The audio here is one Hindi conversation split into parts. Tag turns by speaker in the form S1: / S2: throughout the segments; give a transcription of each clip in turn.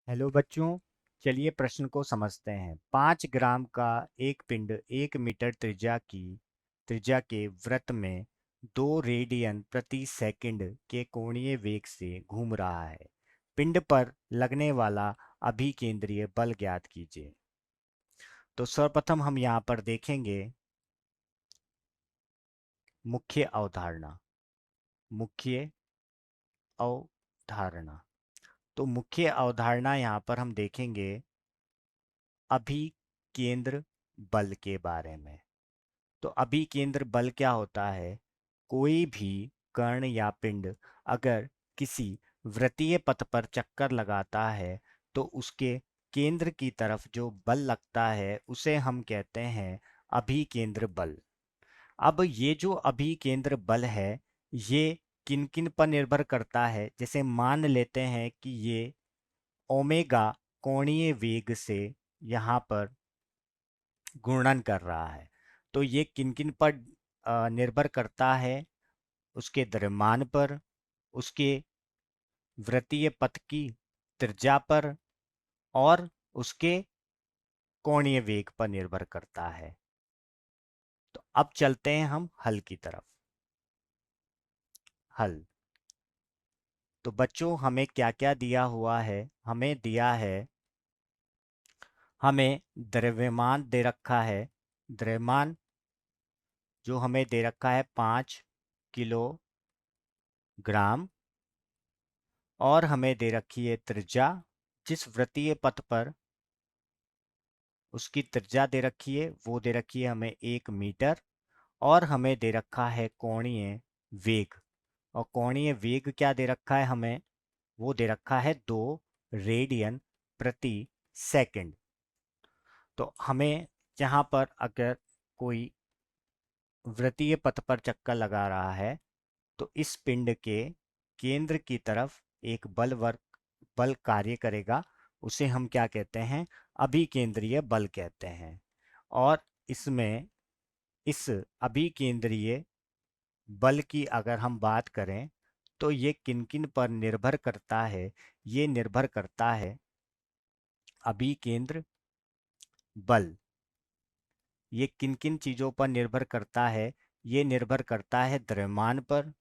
S1: हेलो बच्चों। चलिए प्रश्न को समझते हैं। 5 ग्राम का एक पिंड 1 मीटर त्रिज्या के वृत्त में 2 रेडियन प्रति सेकंड के कोणीय वेग से घूम रहा है। पिंड पर लगने वाला अभिकेंद्रीय बल ज्ञात कीजिए। तो सर्वप्रथम हम यहाँ पर देखेंगे मुख्य अवधारणा। मुख्य अवधारणा तो मुख्य अवधारणा यहाँ पर हम देखेंगे अभिकेंद्र बल के बारे में। तो अभिकेंद्र बल क्या होता है? कोई भी कण या पिंड अगर किसी वृत्तीय पथ पर चक्कर लगाता है तो उसके केंद्र की तरफ जो बल लगता है उसे हम कहते हैं अभिकेंद्र बल। अब ये जो अभिकेंद्र बल है ये किन किन पर निर्भर करता है? जैसे मान लेते हैं कि ये ओमेगा कोणीय वेग से यहाँ पर घूर्णन कर रहा है। तो ये किन किन पर निर्भर करता है? उसके द्रव्यमान पर, उसके वृत्तीय पथ की त्रिज्या पर और उसके कोणीय वेग पर निर्भर करता है। तो अब चलते हैं हम हल की तरफ। हल। तो बच्चों हमें क्या क्या दिया हुआ है? हमें दिया है, हमें द्रव्यमान दे रखा है। द्रव्यमान जो हमें दे रखा है 5 किलोग्राम। और हमें दे रखी है त्रिज्या, जिस वृत्तीय पथ पर उसकी त्रिज्या दे रखी है वो दे रखी है हमें 1 मीटर। और हमें दे रखा है कोणीय वेग। और कोणीय वेग क्या दे रखा है हमें? वो दे रखा है 2 रेडियन प्रति सेकंड। तो हमें यहाँ पर अगर कोई वृत्तीय पथ पर चक्कर लगा रहा है तो इस पिंड के केंद्र की तरफ एक बल कार्य करेगा। उसे हम क्या कहते हैं? अभिकेंद्रीय बल कहते हैं। और इसमें इस अभिकेंद्रीय बल की अगर हम बात करें तो ये किन किन पर निर्भर करता है? ये निर्भर करता है अभिकेंद्र बल। ये किन किन चीज़ों पर निर्भर करता है? ये निर्भर करता है द्रव्यमान पर,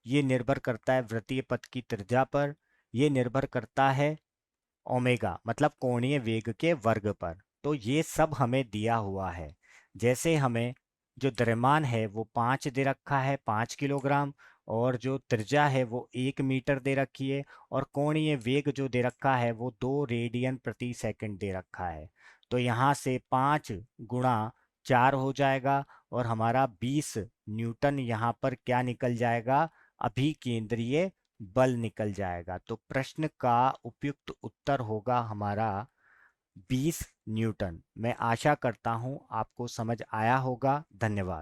S1: ये निर्भर करता है वृत्तीय पथ की त्रिज्या पर, ये निर्भर करता है ओमेगा मतलब कोणीय वेग के वर्ग पर। तो ये सब हमें दिया हुआ है। जैसे हमें जो द्रव्यमान है वो 5 दे रखा है, 5 किलोग्राम। और जो त्रिज्या है वो 1 मीटर दे रखी है। और कोणीय वेग जो दे रखा है वो 2 रेडियन प्रति सेकंड दे रखा है। तो यहाँ से 5 गुणा 4 हो जाएगा और हमारा 20 न्यूटन यहाँ पर क्या निकल जाएगा? अभिकेंद्रीय बल निकल जाएगा। तो प्रश्न का उपयुक्त उत्तर होगा हमारा 20 न्यूटन। मैं आशा करता हूं आपको समझ आया होगा। धन्यवाद।